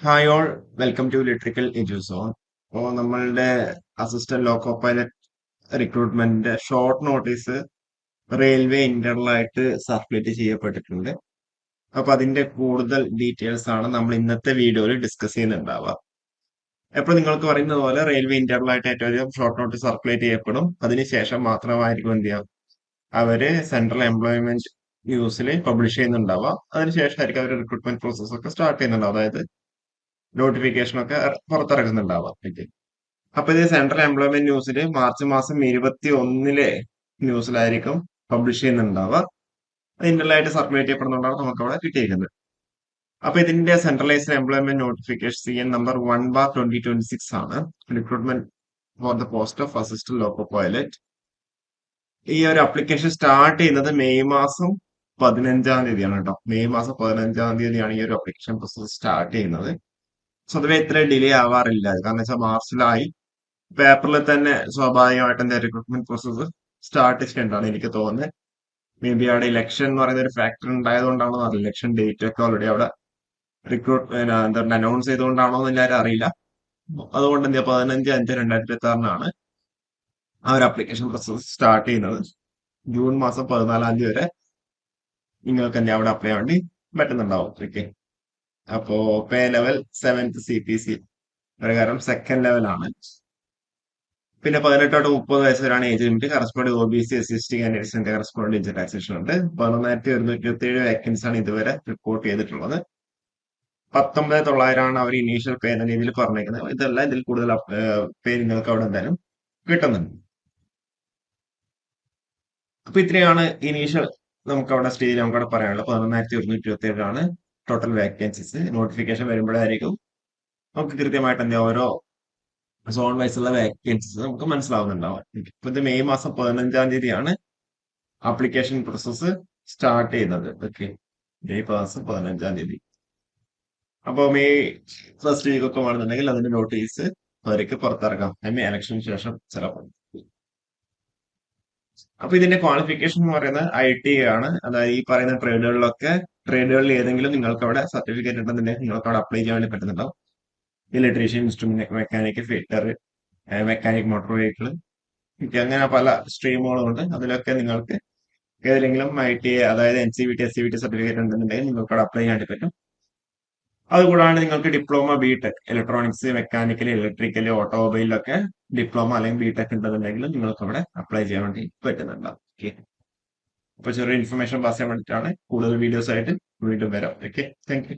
Hi all, welcome to electrical Eduzone. അപ്പോൾ നമ്മളുടെ assistant loco pilot റിക്രൂട്ട്മെന്റിന്റെ ഷോർട്ട് നോട്ടീസ് റെയിൽവേ ഇന്റേണൽ ആയിട്ട് circulate ചെയ്യപ്പെട്ടിട്ടുണ്ട്. അപ്പൊ അതിന്റെ കൂടുതൽ ഡീറ്റെയിൽസ് ആണ് നമ്മൾ ഇന്നത്തെ വീഡിയോയിൽ ഡിസ്കസ് ചെയ്യുന്നുണ്ടാവുക. അപ്പോൾ നിങ്ങൾക്ക് പറയുന്നത് പോലെ റെയിൽവേ ഇന്റേണൽ ആയിട്ട് ഏറ്റവും അധികം ഷോർട്ട് നോട്ടീസ് സർക്കുലേറ്റ് ചെയ്യപ്പെടും. അതിനുശേഷം മാത്രമായിരിക്കും എന്ത് ചെയ്യാം, അവര് സെൻട്രൽ എംപ്ലോയ്മെന്റ് ന്യൂസിൽ പബ്ലിഷ് ചെയ്യുന്നുണ്ടാവുക. അതിനുശേഷമായിരിക്കും അവർ റിക്രൂട്ട്മെന്റ് പ്രോസസ് ഒക്കെ സ്റ്റാർട്ട് ചെയ്യുന്നുണ്ടാവുക. അതായത് നോട്ടിഫിക്കേഷൻ ഒക്കെ പുറത്തിറക്കുന്നുണ്ടാവാം. ഓക്കെ. അപ്പൊ ഇത് സെൻട്രൽ എംപ്ലോയ്മെന്റ് ന്യൂസിൽ മാർച്ച് മാസം 21 ന്യൂസിലായിരിക്കും പബ്ലിഷ് ചെയ്യുന്നുണ്ടാവുക. അത് ഇന്റർലായിട്ട് സർക്കുലേറ്റ് ചെയ്യപ്പെടുന്നതുകൊണ്ടാണ് നമുക്ക് അവിടെ കിട്ടിയിരിക്കുന്നത്. അപ്പൊ ഇതിന്റെ centralised employment notification CN number 1/2026 ആണ്. Recruitment for the post of assistant loco pilot. ഈ ഒരു അപ്ലിക്കേഷൻ സ്റ്റാർട്ട് ചെയ്യുന്നത് മെയ് മാസം 15 തീയതിയാണ് കേട്ടോ. മെയ് മാസം 15 തീയതിയാണ് ഈ ഒരു അപ്ലിക്കേഷൻ പ്രോസസ് സ്റ്റാർട്ട് ചെയ്യുന്നത്. സ്വതവേ ഇത്ര ഡിലേ ആവാറില്ല. കാരണം വെച്ചാൽ മാർച്ചിലായി പേപ്പറിൽ തന്നെ സ്വാഭാവികമായിട്ടും എന്താ റിക്രൂട്ട്മെന്റ് പ്രോസസ്സ് സ്റ്റാർട്ട് ചെയ്തിട്ടുണ്ടാണ് എനിക്ക് തോന്നുന്നത്. മേ ബി അവിടെ ഇലക്ഷൻ എന്ന് പറയുന്ന ഒരു ഫാക്ടർ ഉണ്ടായതുകൊണ്ടാണോ അറിയില്ല. ഇലക്ഷൻ ഡേറ്റ് ഒക്കെ ഓൾറെഡി അവിടെ എന്താ അനൗൺസ് ചെയ്തുകൊണ്ടാണോ എന്ന് എല്ലാവരും അറിയില്ല. അതുകൊണ്ട് എന്താ 15/5/2026 ആ ഒരു അപ്ലിക്കേഷൻ പ്രോസസ് സ്റ്റാർട്ട് ചെയ്യുന്നത്. ജൂൺ മാസം 14 വരെ നിങ്ങൾക്ക് എന്താ അവിടെ അപ്ലൈ ചെയ്യാൻ വേണ്ടി പറ്റുന്നുണ്ടാവും. ഓക്കെ. അപ്പോ പേ ലെവൽ 7th CPC പ്രകാരം സെക്കൻഡ് ലെവലാണ്. പിന്നെ 18 to 30 വയസ്സ് വരെയാണ് age limit. Corresponding OBC SC കാൻഡിഡേറ്റ്സിന്റെ കറസ്പോണ്ടിങ് ഡിജിറ്റൈസേഷൻ ഉണ്ട്. 11,127 വേക്കൻസ് ആണ് ഇതുവരെ റിപ്പോർട്ട് ചെയ്തിട്ടുള്ളത്. 19,900 ആണ് അവർ ഇനീഷ്യൽ പേ എന്ന രീതിയിൽ പറഞ്ഞേക്കുന്നത്. ഇതെല്ലാം ഇതിൽ കൂടുതൽ പേ നിങ്ങൾക്ക് അവിടെ എന്തായാലും കിട്ടുന്നുണ്ട്. അപ്പൊ ഇത്രയാണ് ഇനീഷ്യൽ നമുക്ക് അവിടെ സ്റ്റേജിൽ നമുക്ക് അവിടെ പറയാനുള്ളത്. 11,127 ആണ് ടോട്ടൽ വേക്കൻസീസ്. നോട്ടിഫിക്കേഷൻ വരുമ്പോഴായിരിക്കും നമുക്ക് കൃത്യമായിട്ട് എന്താ ഓരോ സോൺ വൈസുള്ള വേക്കൻസീസ് നമുക്ക് മനസ്സിലാവുന്നുണ്ടാവും. ഇപ്പൊ ഇത് മെയ് മാസം 15 ആപ്ലിക്കേഷൻ പ്രോസസ്സ് സ്റ്റാർട്ട് ചെയ്യുന്നത്. ഓക്കെ. മെയ് മാസം 15. അപ്പോൾ മെയ് ഫസ്റ്റ് വീക്ക് ഒക്കെ വേണമെന്നുണ്ടെങ്കിൽ അതിന്റെ നോട്ടീസ് അവർക്ക് പുറത്തിറക്കാം. ഇലക്ഷന് ശേഷം ചിലപ്പോൾ. അപ്പൊ ഇതിന്റെ ക്വാളിഫിക്കേഷൻ എന്ന് പറയുന്നത് IT ആണ്. അതായത് ഈ പറയുന്ന ട്രേഡുകളിൽ ഏതെങ്കിലും നിങ്ങൾക്ക് അവിടെ സർട്ടിഫിക്കറ്റ് ഉണ്ടെന്നുണ്ടെങ്കിൽ നിങ്ങൾക്ക് അവിടെ അപ്ലൈ ചെയ്യാൻ വേണ്ടി പറ്റുന്നുണ്ടാവും. Electrician, instrument mechanic, fitter, mechanic, motor vehicle, അങ്ങനെ പല സ്ട്രീമുകളുണ്ട്. അതിലൊക്കെ നിങ്ങൾക്ക് ഏതെങ്കിലും IT, അതായത് NCVT, SCVT സർട്ടിഫിക്കറ്റ് ഉണ്ടെന്നുണ്ടെങ്കിൽ നിങ്ങൾക്ക് അവിടെ അപ്ലൈ ചെയ്യാൻ പറ്റും. അതുകൂടാണ്ട് നിങ്ങൾക്ക് diploma BTech, electronics, mechanical, electrical, ഓട്ടോമൊബൈലിലൊക്കെ ഡിപ്ലോമ അല്ലെങ്കിൽ BTech ഉണ്ടെന്നുണ്ടെങ്കിൽ നിങ്ങൾക്ക് അവിടെ അപ്ലൈ ചെയ്യാൻ വേണ്ടി പറ്റുന്നുണ്ടാവും. ഓക്കെ. അപ്പൊ ചെറിയ ഇൻഫർമേഷൻ പാസ് ചെയ്യാൻ വേണ്ടിയിട്ടാണ്. കൂടുതൽ വീഡിയോസ് ആയിട്ട് വീണ്ടും വരാം. ഓക്കെ. Thank you.